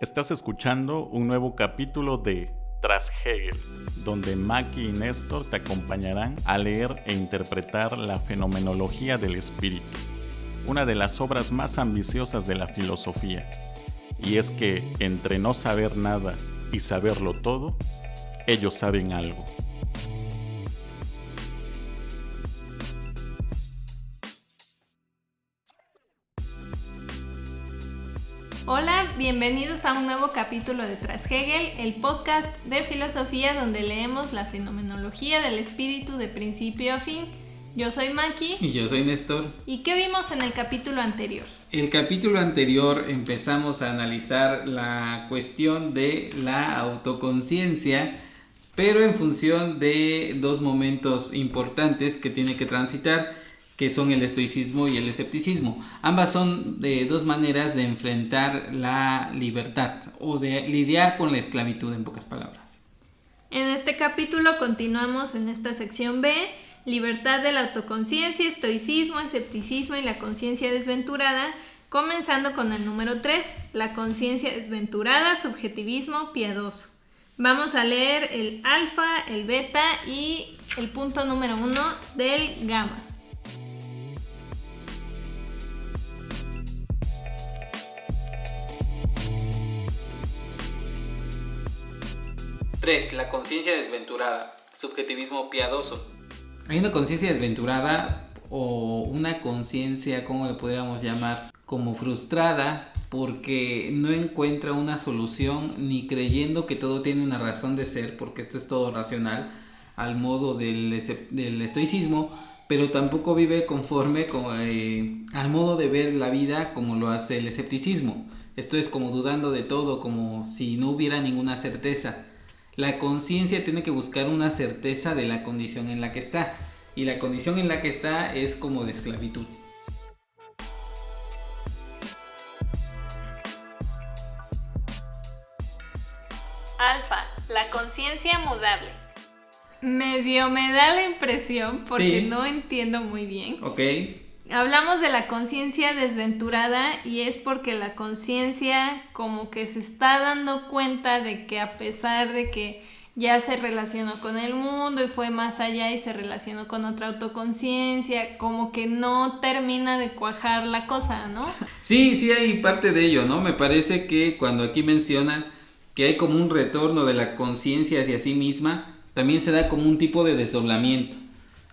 Estás escuchando un nuevo capítulo de Tras Hegel, donde Maki y Néstor te acompañarán a leer e interpretar la fenomenología del espíritu, una de las obras más ambiciosas de la filosofía. Y es que entre no saber nada y saberlo todo, ellos saben algo. Hola, bienvenidos a un nuevo capítulo de Tras Hegel, el podcast de filosofía donde leemos la fenomenología del espíritu de principio a fin. Yo soy Maki. Y yo soy Néstor. ¿Y qué vimos en el capítulo anterior? El capítulo anterior empezamos a analizar la cuestión de la autoconciencia, pero en función de dos momentos importantes que tiene que transitar, que son el estoicismo y el escepticismo. Ambas son dos maneras de enfrentar la libertad o de lidiar con la esclavitud, en pocas palabras. En este capítulo continuamos en esta sección B, libertad de la autoconciencia, estoicismo, escepticismo y la conciencia desventurada, comenzando con el número 3, la conciencia desventurada, subjetivismo piadoso. Vamos a leer el alfa, el beta y el punto número 1 del gamma. La conciencia desventurada, subjetivismo piadoso. Hay una conciencia desventurada o una conciencia, ¿cómo le podríamos llamar? Como frustrada porque no encuentra una solución ni creyendo que todo tiene una razón de ser, porque esto es todo racional al modo del estoicismo, pero tampoco vive conforme al modo de ver la vida como lo hace el escepticismo. Esto es como dudando de todo, como si no hubiera ninguna certeza. La conciencia tiene que buscar una certeza de la condición en la que está, y la condición en la que está es como de esclavitud. Alfa, la conciencia mudable. Medio me da la impresión, porque no entiendo muy bien. Ok. Hablamos de la conciencia desventurada y es porque la conciencia como que se está dando cuenta de que a pesar de que ya se relacionó con el mundo y fue más allá y se relacionó con otra autoconciencia, como que no termina de cuajar la cosa, ¿no? Sí hay parte de ello, ¿no? Me parece que cuando aquí menciona que hay como un retorno de la conciencia hacia sí misma, también se da como un tipo de desdoblamiento.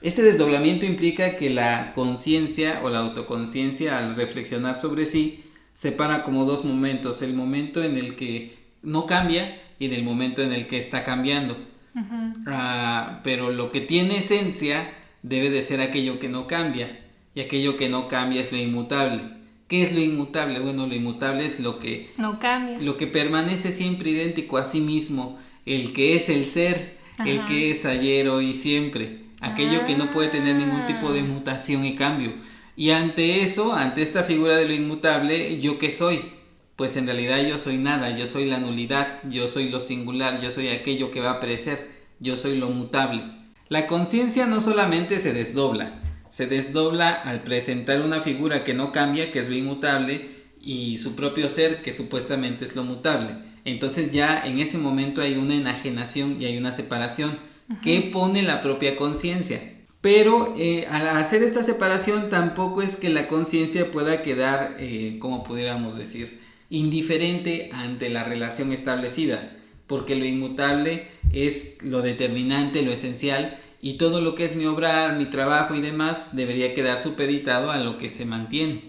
Este desdoblamiento implica que la conciencia o la autoconciencia, al reflexionar sobre sí, separa como dos momentos: el momento en el que no cambia y en el momento en el que está cambiando. Pero lo que tiene esencia debe de ser aquello que no cambia, y aquello que no cambia es lo inmutable. ¿Qué es lo inmutable? Bueno, lo inmutable es lo que no cambia, lo que permanece siempre idéntico a sí mismo, el que es el ser, el que es ayer, hoy y siempre. Aquello que no puede tener ningún tipo de mutación y cambio. Y ante eso, ante esta figura de lo inmutable, ¿yo qué soy? Pues en realidad yo soy nada, yo soy la nulidad, yo soy lo singular, yo soy aquello que va a perecer, yo soy lo mutable. La conciencia no solamente se desdobla al presentar una figura que no cambia, que es lo inmutable, y su propio ser, que supuestamente es lo mutable. Entonces ya en ese momento hay una enajenación y hay una separación que pone la propia conciencia. Pero al hacer esta separación tampoco es que la conciencia pueda quedar, como pudiéramos decir, indiferente ante la relación establecida, porque lo inmutable es lo determinante, lo esencial, y todo lo que es mi obrar, mi trabajo y demás debería quedar supeditado a lo que se mantiene.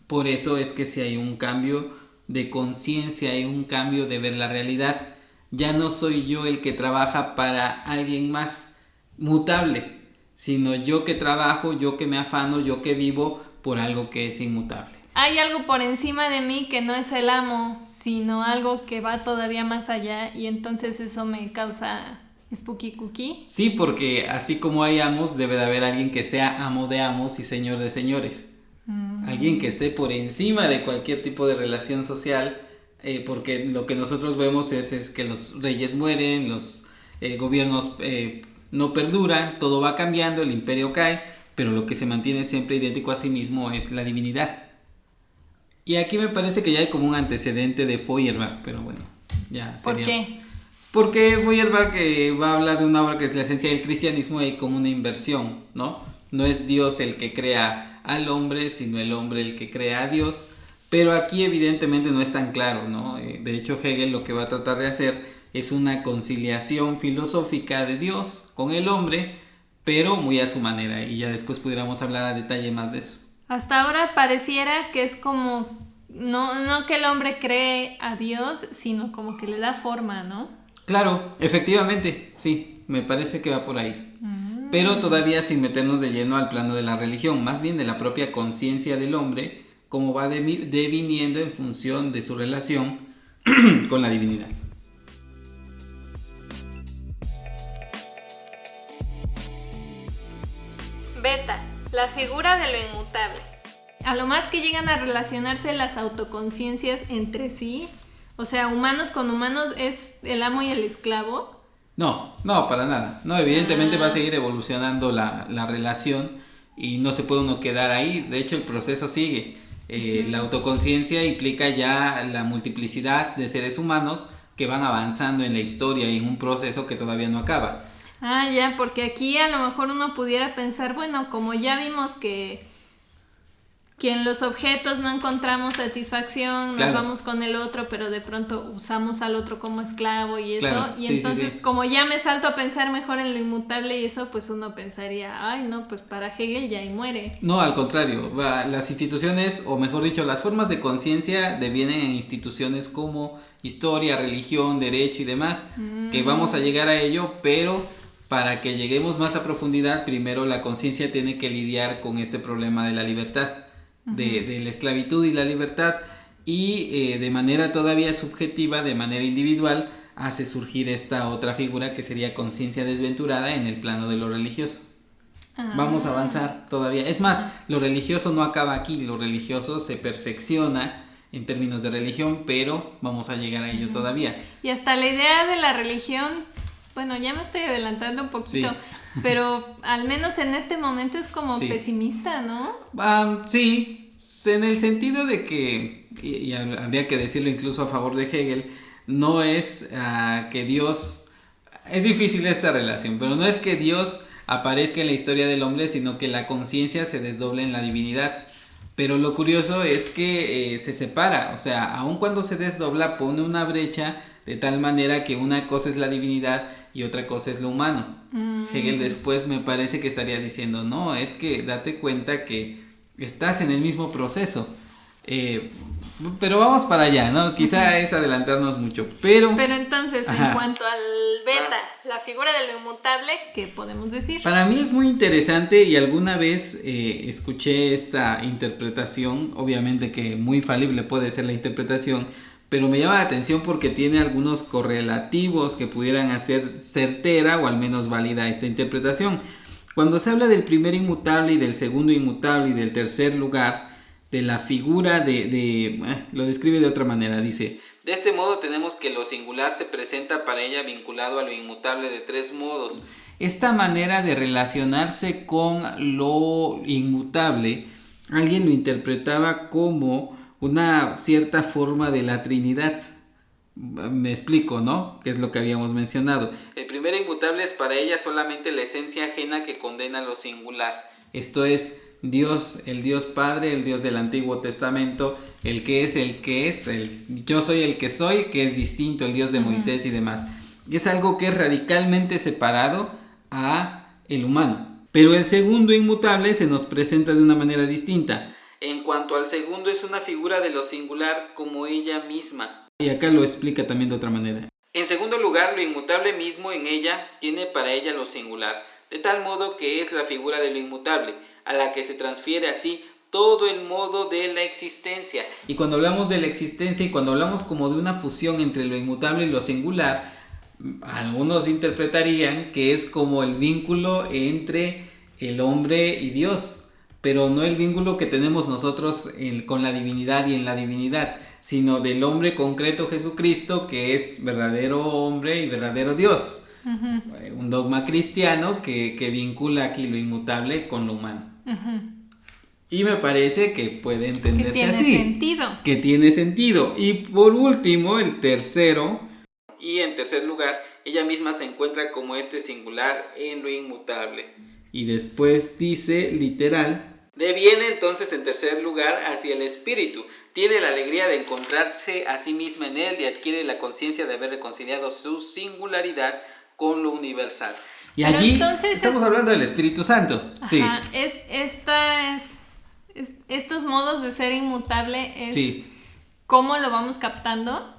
Por eso es que si hay un cambio de conciencia, hay un cambio de ver la realidad. Ya no soy yo el que trabaja para alguien más mutable, sino yo que trabajo, yo que me afano, yo que vivo por algo que es inmutable. Hay algo por encima de mí que no es el amo, sino algo que va todavía más allá, y entonces eso me causa spooky cookie. Sí, porque así como hay amos, debe de haber alguien que sea amo de amos y señor de señores. Alguien que esté por encima de cualquier tipo de relación social. Porque lo que nosotros vemos es que los reyes mueren, los gobiernos no perduran, todo va cambiando, el imperio cae, pero lo que se mantiene siempre idéntico a sí mismo es la divinidad. Y aquí me parece que ya hay como un antecedente de Feuerbach, pero bueno, ya sería... ¿Por qué? Porque Feuerbach va a hablar de una obra que es la esencia del cristianismo, y hay como una inversión, ¿no? No es Dios el que crea al hombre, sino el hombre el que crea a Dios. Pero aquí evidentemente no es tan claro, ¿no? De hecho, Hegel lo que va a tratar de hacer es una conciliación filosófica de Dios con el hombre, pero muy a su manera, y ya después pudiéramos hablar a detalle más de eso. Hasta ahora pareciera que es como, no que el hombre cree a Dios, sino como que le da forma, ¿no? Claro, efectivamente, sí, me parece que va por ahí. Pero todavía sin meternos de lleno al plano de la religión, más bien de la propia conciencia del hombre, como va deviniendo en función de su relación con la divinidad. Beta, la figura de lo inmutable. A lo más que llegan a relacionarse las autoconciencias entre sí, o sea, humanos con humanos, ¿es el amo y el esclavo? No, para nada. No, evidentemente va a seguir evolucionando la relación y no se puede uno quedar ahí. De hecho, el proceso sigue. La autoconciencia implica ya la multiplicidad de seres humanos que van avanzando en la historia y en un proceso que todavía no acaba. Ah, ya, porque aquí a lo mejor uno pudiera pensar, bueno, como ya vimos que en los objetos no encontramos satisfacción, claro, nos vamos con el otro, pero de pronto usamos al otro como esclavo y eso, claro, y sí, entonces sí. como ya me salto a pensar mejor en lo inmutable y eso, pues uno pensaría, ay no, pues para Hegel ya ahí muere. No, al contrario, las instituciones, o mejor dicho, las formas de conciencia devienen en instituciones como historia, religión, derecho y demás, que vamos a llegar a ello, pero para que lleguemos más a profundidad, primero la conciencia tiene que lidiar con este problema de la libertad, de la esclavitud y la libertad, y de manera todavía subjetiva, de manera individual, hace surgir esta otra figura que sería conciencia desventurada en el plano de lo religioso. Vamos a avanzar todavía. Es más, lo religioso no acaba aquí, lo religioso se perfecciona en términos de religión, pero vamos a llegar a ello todavía. Y hasta la idea de la religión, bueno, ya me estoy adelantando un poquito, sí, pero al menos en este momento es como pesimista, ¿no? Sí, en el sentido de que, y habría que decirlo incluso a favor de Hegel, no es que Dios, es difícil esta relación, pero no es que Dios aparezca en la historia del hombre, sino que la conciencia se desdobla en la divinidad. Pero lo curioso es que se separa, o sea, aun cuando se desdobla pone una brecha de tal manera que una cosa es la divinidad y otra cosa es lo humano. Hegel después me parece que estaría diciendo, no, es que date cuenta que estás en el mismo proceso. Pero vamos para allá, ¿no? Quizá es adelantarnos mucho, pero entonces, en cuanto al beta, la figura de lo inmutable, ¿qué podemos decir? Para mí es muy interesante y alguna vez escuché esta interpretación, obviamente que muy falible puede ser la interpretación, pero me llama la atención porque tiene algunos correlativos que pudieran hacer certera o al menos válida esta interpretación. Cuando se habla del primer inmutable y del segundo inmutable y del tercer lugar, de la figura lo describe de otra manera, dice: de este modo tenemos que lo singular se presenta para ella vinculado a lo inmutable de tres modos. Esta manera de relacionarse con lo inmutable, alguien lo interpretaba como una cierta forma de la Trinidad. Me explico, ¿no? Que es lo que habíamos mencionado. El primer inmutable es para ella solamente la esencia ajena que condena lo singular. Esto es Dios, el Dios Padre, el Dios del Antiguo Testamento, el que es, el yo soy el que soy, que es distinto, el Dios de Moisés y demás. Es algo que es radicalmente separado a el humano. Pero el segundo inmutable se nos presenta de una manera distinta. En cuanto al segundo, es una figura de lo singular como ella misma. Y acá lo explica también de otra manera. En segundo lugar, lo inmutable mismo en ella tiene para ella lo singular, de tal modo que es la figura de lo inmutable, a la que se transfiere así todo el modo de la existencia. Y cuando hablamos de la existencia y cuando hablamos como de una fusión entre lo inmutable y lo singular, algunos interpretarían que es como el vínculo entre el hombre y Dios, pero no el vínculo que tenemos nosotros con la divinidad y en la divinidad, sino del hombre concreto Jesucristo, que es verdadero hombre y verdadero Dios. Un dogma cristiano que vincula aquí lo inmutable con lo humano. Y me parece que puede entenderse así. Que tiene sentido. Que tiene sentido. Y por último, el tercero, y en tercer lugar, ella misma se encuentra como este singular en lo inmutable. Y después dice, literal, deviene entonces en tercer lugar hacia el espíritu. Tiene la alegría de encontrarse a sí misma en él y adquiere la conciencia de haber reconciliado su singularidad con lo universal. Y pero allí estamos hablando del Espíritu Santo. Ajá, sí. Estos modos de ser inmutable es sí. ¿Cómo lo vamos captando?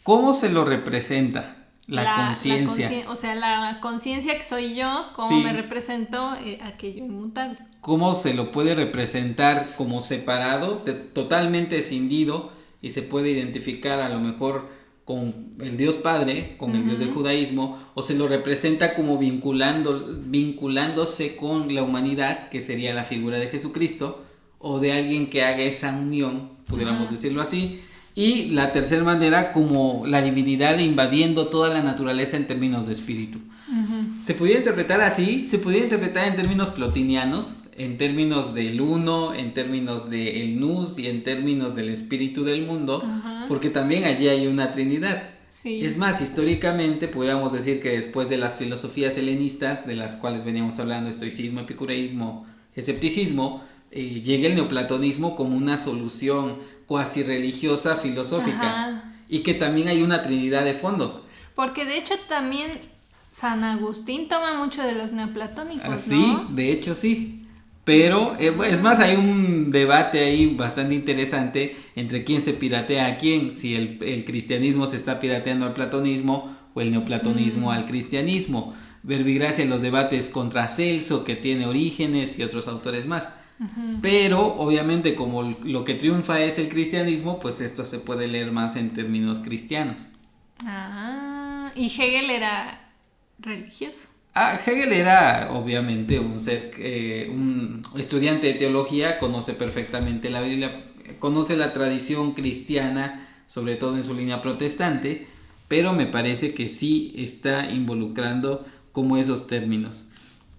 ¿Cómo se lo representa la conciencia? O sea, la conciencia que soy yo, ¿cómo me represento aquello inmutable? ¿Cómo se lo puede representar como separado, totalmente escindido, y se puede identificar a lo mejor con el Dios Padre, con el Dios del judaísmo, o se lo representa como vinculándose con la humanidad, que sería la figura de Jesucristo, o de alguien que haga esa unión, pudiéramos decirlo así. Y la tercera manera, como la divinidad invadiendo toda la naturaleza en términos de espíritu. Se podría interpretar así, se podría interpretar en términos plotinianos, en términos del uno, en términos del nous y en términos del espíritu del mundo, porque también allí hay una trinidad. Sí. Es más, históricamente podríamos decir que después de las filosofías helenistas, de las cuales veníamos hablando, estoicismo, epicureísmo, escepticismo, llega el neoplatonismo como una solución cuasi religiosa, filosófica, y que también hay una trinidad de fondo. Porque de hecho también San Agustín toma mucho de los neoplatónicos, ¿no? Sí, de hecho sí. Pero, es más, hay un debate ahí bastante interesante entre quién se piratea a quién, si el cristianismo se está pirateando al platonismo o el neoplatonismo al cristianismo. Verbigracia en los debates contra Celso, que tiene Orígenes y otros autores más. Pero, obviamente, como lo que triunfa es el cristianismo, pues esto se puede leer más en términos cristianos. Y Hegel era religioso. Hegel era obviamente un estudiante de teología, conoce perfectamente la Biblia, conoce la tradición cristiana, sobre todo en su línea protestante, pero me parece que sí está involucrando como esos términos.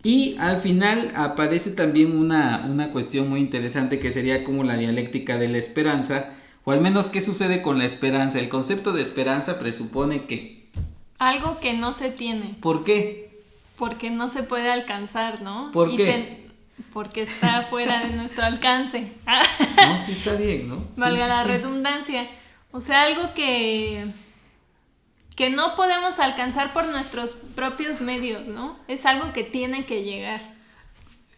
Y al final aparece también una cuestión muy interesante que sería como la dialéctica de la esperanza, o al menos qué sucede con la esperanza. El concepto de esperanza presupone que algo que no se tiene. ¿Por qué? Porque no se puede alcanzar, ¿no? ¿Por qué? Porque está fuera de nuestro alcance. No, sí está bien, ¿no? Valga la redundancia. O sea, algo que no podemos alcanzar por nuestros propios medios, ¿no? Es algo que tiene que llegar.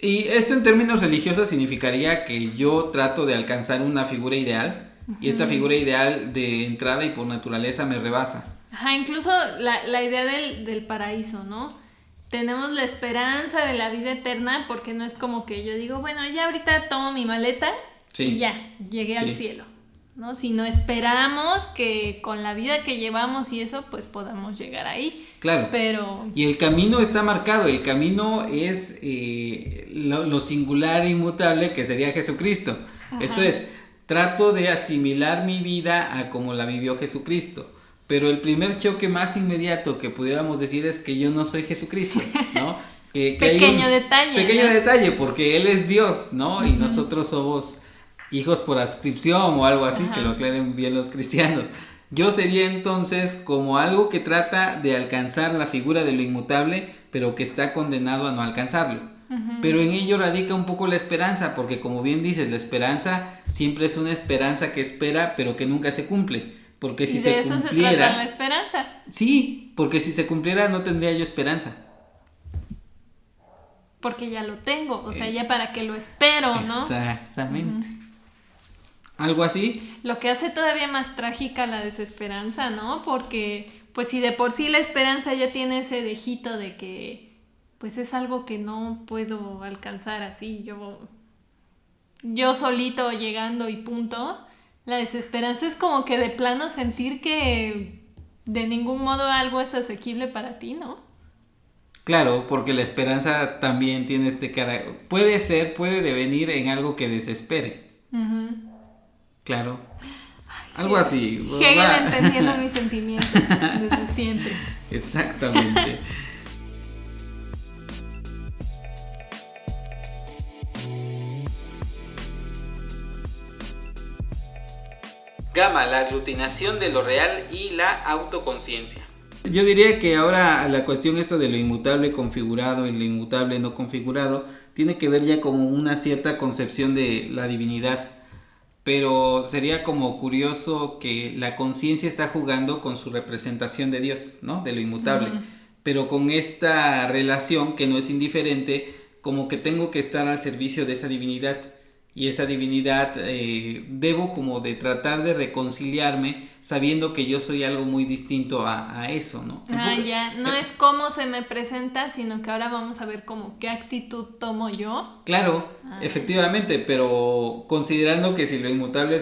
Y esto en términos religiosos significaría que yo trato de alcanzar una figura ideal, y esta figura ideal de entrada y por naturaleza me rebasa. Incluso la idea del paraíso, ¿no? Tenemos la esperanza de la vida eterna, porque no es como que yo digo, bueno, ya ahorita tomo mi maleta y ya, llegué al cielo, ¿no? Sino esperamos que con la vida que llevamos y eso, pues podamos llegar ahí. Claro, pero... y el camino está marcado, el camino es lo singular e inmutable que sería Jesucristo. Esto es, trato de asimilar mi vida a como la vivió Jesucristo. Pero el primer choque más inmediato que pudiéramos decir es que yo no soy Jesucristo, ¿no? Pequeño detalle, porque Él es Dios, ¿no? Y nosotros somos hijos por adscripción o algo así, que lo aclaren bien los cristianos. Yo sería entonces como algo que trata de alcanzar la figura de lo inmutable, pero que está condenado a no alcanzarlo. Pero en ello radica un poco la esperanza, porque como bien dices, la esperanza siempre es una esperanza que espera, pero que nunca se cumple. Porque si se cumpliera... ¿De eso se trata la esperanza? Sí, porque si se cumpliera no tendría yo esperanza. Porque ya lo tengo, o sea, ya para qué lo espero, ¿no? Exactamente. ¿Algo así? Lo que hace todavía más trágica la desesperanza, ¿no? Porque, pues si de por sí la esperanza ya tiene ese dejito de que, pues es algo que no puedo alcanzar así, yo solito llegando y punto... La desesperanza es como que de plano sentir que de ningún modo algo es asequible para ti, ¿no? Claro, porque la esperanza también tiene este carácter. Puede devenir en algo que desespere. Claro. Algo así. Hegel entendiendo mis sentimientos desde siempre. Exactamente. Gamma, la aglutinación de lo real y la autoconciencia. Yo diría que ahora la cuestión esto de lo inmutable configurado y lo inmutable no configurado tiene que ver ya con una cierta concepción de la divinidad. Pero sería como curioso que la conciencia está jugando con su representación de Dios, ¿no? De lo inmutable. Pero con esta relación que no es indiferente, como que tengo que estar al servicio de esa divinidad. Y esa divinidad debo como de tratar de reconciliarme sabiendo que yo soy algo muy distinto a eso, ¿no? Ya, no es cómo se me presenta, sino que ahora vamos a ver como qué actitud tomo yo. Claro, efectivamente, pero considerando que si lo inmutable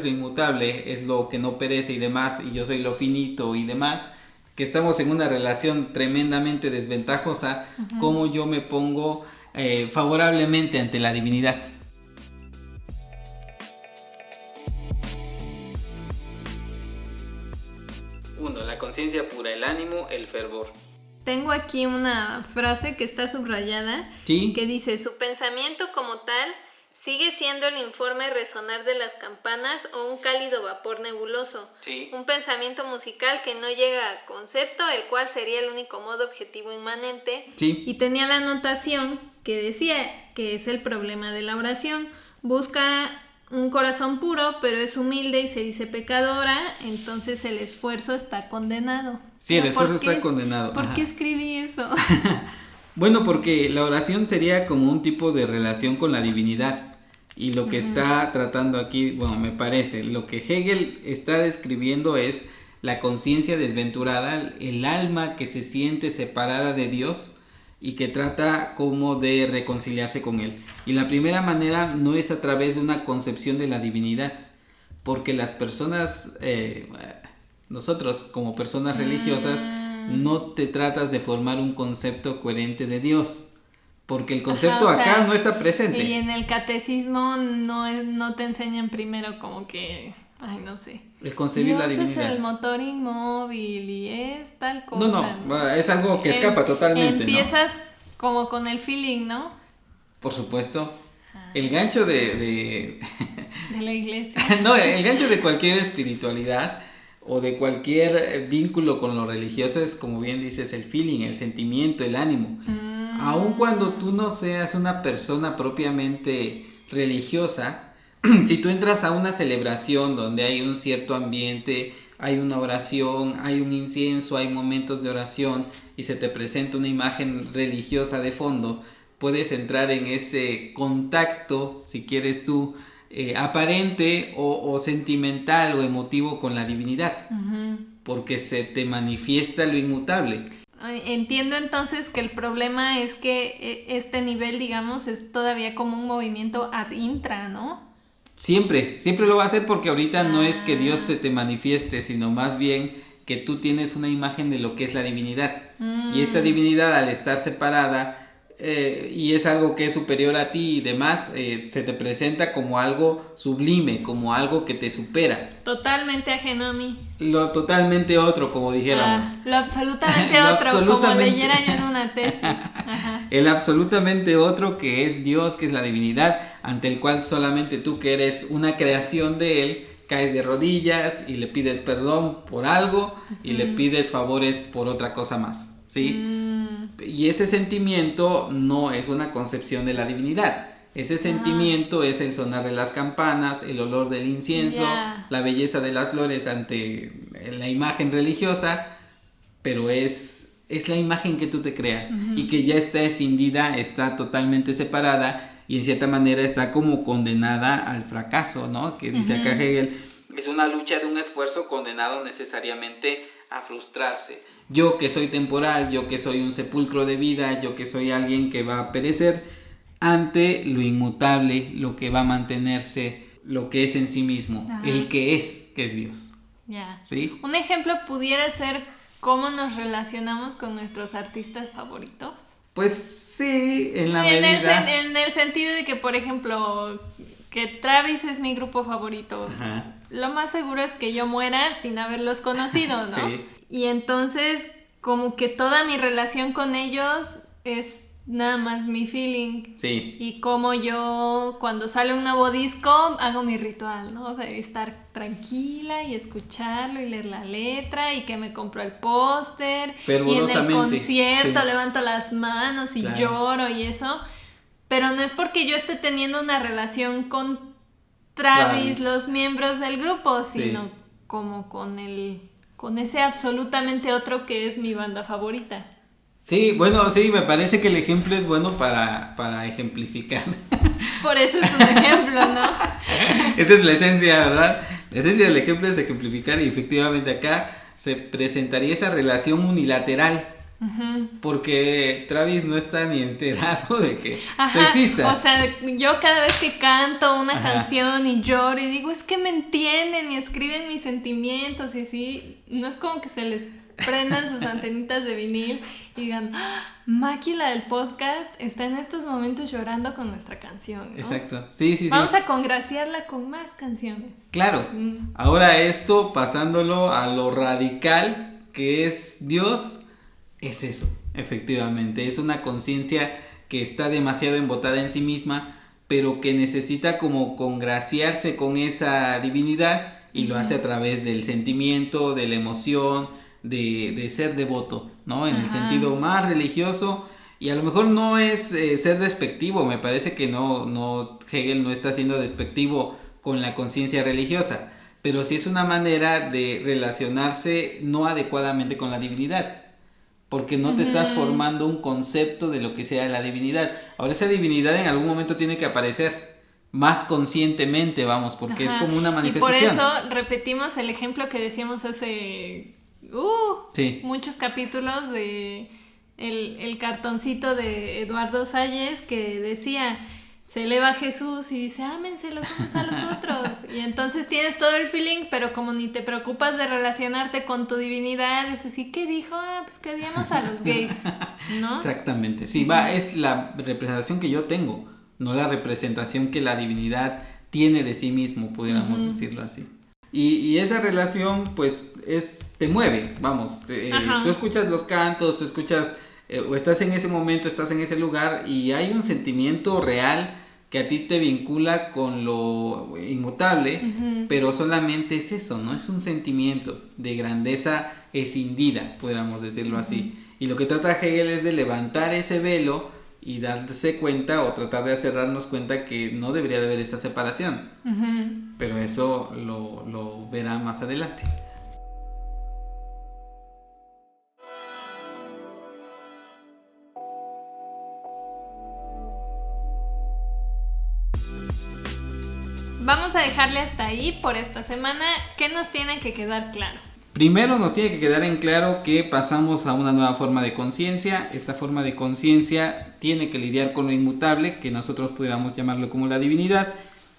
es lo que no perece y demás, y yo soy lo finito y demás, que estamos en una relación tremendamente desventajosa, ¿cómo yo me pongo favorablemente ante la divinidad? 1. La conciencia pura, el ánimo, el fervor. Tengo aquí una frase que está subrayada, ¿Sí? Que dice: su pensamiento como tal sigue siendo el informe resonar de las campanas o un cálido vapor nebuloso. Sí. Un pensamiento musical que no llega a concepto, el cual sería el único modo objetivo inmanente. Sí. Y tenía la anotación que decía que es el problema de la oración. Busca un corazón puro, pero es humilde y se dice pecadora, entonces el esfuerzo está condenado. Sí, el esfuerzo está condenado. ¿Por qué escribí eso? Bueno, porque la oración sería como un tipo de relación con la divinidad. Y lo que está tratando aquí, bueno, me parece, lo que Hegel está describiendo es la conciencia desventurada, el alma que se siente separada de Dios y que trata como de reconciliarse con Él. Y la primera manera no es a través de una concepción de la divinidad, porque las personas, nosotros como personas religiosas, no te tratas de formar un concepto coherente de Dios, porque el concepto acá no está presente. Y en el catecismo no te enseñan primero como que, no sé, el concebir la divinidad. Dios es el motor inmóvil y es tal cosa. No, es algo que escapa totalmente. Empiezas como con el feeling, ¿no? Por supuesto. El gancho de la iglesia. No, el gancho de cualquier espiritualidad o de cualquier vínculo con lo religioso es, como bien dices, el feeling, el sentimiento, el ánimo. Aun cuando tú no seas una persona propiamente religiosa, si tú entras a una celebración donde hay un cierto ambiente, hay una oración, hay un incienso, hay momentos de oración y se te presenta una imagen religiosa de fondo, puedes entrar en ese contacto, si quieres tú, aparente o sentimental o emotivo con la divinidad, porque se te manifiesta lo inmutable. Entiendo entonces que el problema es que este nivel, digamos, es todavía como un movimiento ad intra, ¿no? Siempre lo va a hacer, porque ahorita no es que Dios se te manifieste, sino más bien que tú tienes una imagen de lo que es la divinidad. Y esta divinidad, al estar separada, y es algo que es superior a ti y demás, se te presenta como algo sublime, como algo que te supera. Totalmente ajeno a mí. Lo totalmente otro, como dijéramos. Lo absolutamente otro, como leyera yo en una tesis. Ajá. El absolutamente otro, que es Dios, que es la divinidad, ante el cual solamente tú, que eres una creación de Él, caes de rodillas y le pides perdón por algo y le pides favores por otra cosa más, ¿sí? Y ese sentimiento no es una concepción de la divinidad. Ese sentimiento es el sonar de las campanas, el olor del incienso, la belleza de las flores ante la imagen religiosa, pero es la imagen que tú te creas y que ya está escindida, está totalmente separada y en cierta manera está como condenada al fracaso, ¿no? Que dice acá Hegel, es una lucha de un esfuerzo condenado necesariamente a frustrarse. Yo que soy temporal, yo que soy un sepulcro de vida, yo que soy alguien que va a perecer, ante lo inmutable, lo que va a mantenerse, lo que es en sí mismo, el que es Dios. ¿Sí? Un ejemplo pudiera ser cómo nos relacionamos con nuestros artistas favoritos. Pues sí, en la medida... En el sentido de que, por ejemplo, que Travis es mi grupo favorito. Lo más seguro es que yo muera sin haberlos conocido, ¿no? Sí. Y entonces, como que toda mi relación con ellos es nada más mi feeling. Sí. Y como yo, cuando sale un nuevo disco, hago mi ritual, ¿no? De estar tranquila y escucharlo y leer la letra y que me compro el póster. Fervorosamente. Y en el concierto sí. levanto las manos y Claro. lloro y eso. Pero no es porque yo esté teniendo una relación con Travis, los miembros del grupo, sino Sí. como con ese absolutamente otro que es mi banda favorita. Sí, bueno, sí, me parece que el ejemplo es bueno para ejemplificar. Por eso es un ejemplo, ¿no? Esa es la esencia, ¿verdad? La esencia del ejemplo es ejemplificar y efectivamente acá se presentaría esa relación unilateral. Uh-huh. Porque Travis no está ni enterado de que Ajá, tú existas. o sea, yo cada vez que canto una Ajá. canción y lloro y digo, es que me entienden y escriben mis sentimientos y así, no es como que se les prendan sus antenitas de vinil y digan, ¡ah! Maki, la del podcast, está en estos momentos llorando con nuestra canción, ¿no? Exacto, sí. Vamos a congraciarla con más canciones. Claro, ahora esto pasándolo a lo radical que es Dios, es eso, efectivamente, es una conciencia que está demasiado embotada en sí misma, pero que necesita como congraciarse con esa divinidad y lo hace a través del sentimiento, de la emoción, de ser devoto, ¿no? En el sentido más religioso, y a lo mejor no es ser despectivo, me parece que no Hegel no está siendo despectivo con la conciencia religiosa, pero sí es una manera de relacionarse no adecuadamente con la divinidad, porque no te estás formando un concepto de lo que sea la divinidad. Ahora esa divinidad en algún momento tiene que aparecer más conscientemente, vamos, porque es como una manifestación. Y por eso repetimos el ejemplo que decíamos hace sí. muchos capítulos de el cartoncito de Eduardo Salles que decía, se eleva Jesús y dice, ámense los unos a los otros. Y entonces tienes todo el feeling, pero como ni te preocupas de relacionarte con tu divinidad, es así, ¿qué dijo? Pues que odiamos a los gays, ¿no? Exactamente, sí, es la representación que yo tengo, no la representación que la divinidad tiene de sí mismo, pudiéramos decirlo así. Y esa relación, pues, te mueve, vamos, tú escuchas los cantos, tú escuchas, o estás en ese momento, estás en ese lugar, y hay un sentimiento real que a ti te vincula con lo inmutable, pero solamente es eso, ¿no? Es un sentimiento de grandeza escindida, pudiéramos decirlo así. Y lo que trata Hegel es de levantar ese velo y darse cuenta o tratar de hacer darnos cuenta que no debería de haber esa separación. Pero eso lo verá más adelante. Vamos a dejarle hasta ahí por esta semana. ¿Qué nos tiene que quedar claro? Primero nos tiene que quedar en claro que pasamos a una nueva forma de conciencia. Esta forma de conciencia tiene que lidiar con lo inmutable, que nosotros pudiéramos llamarlo como la divinidad.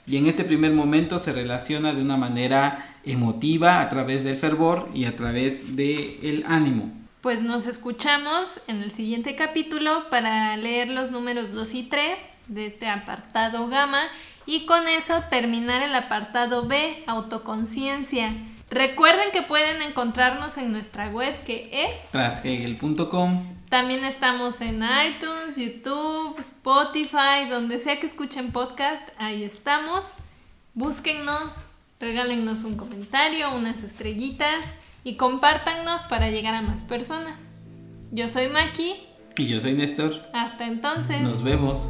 Y en este primer momento se relaciona de una manera emotiva a través del fervor y a través del ánimo. Pues nos escuchamos en el siguiente capítulo para leer los números 2 y 3 de este apartado gamma y con eso terminar el apartado B, autoconciencia. Recuerden que pueden encontrarnos en nuestra web que es trashegel.com. También estamos en iTunes, YouTube, Spotify, donde sea que escuchen podcast, ahí estamos. Búsquennos, regálennos un comentario, unas estrellitas y compártannos para llegar a más personas. Yo soy Maki. Y yo soy Néstor. Hasta entonces. Nos vemos.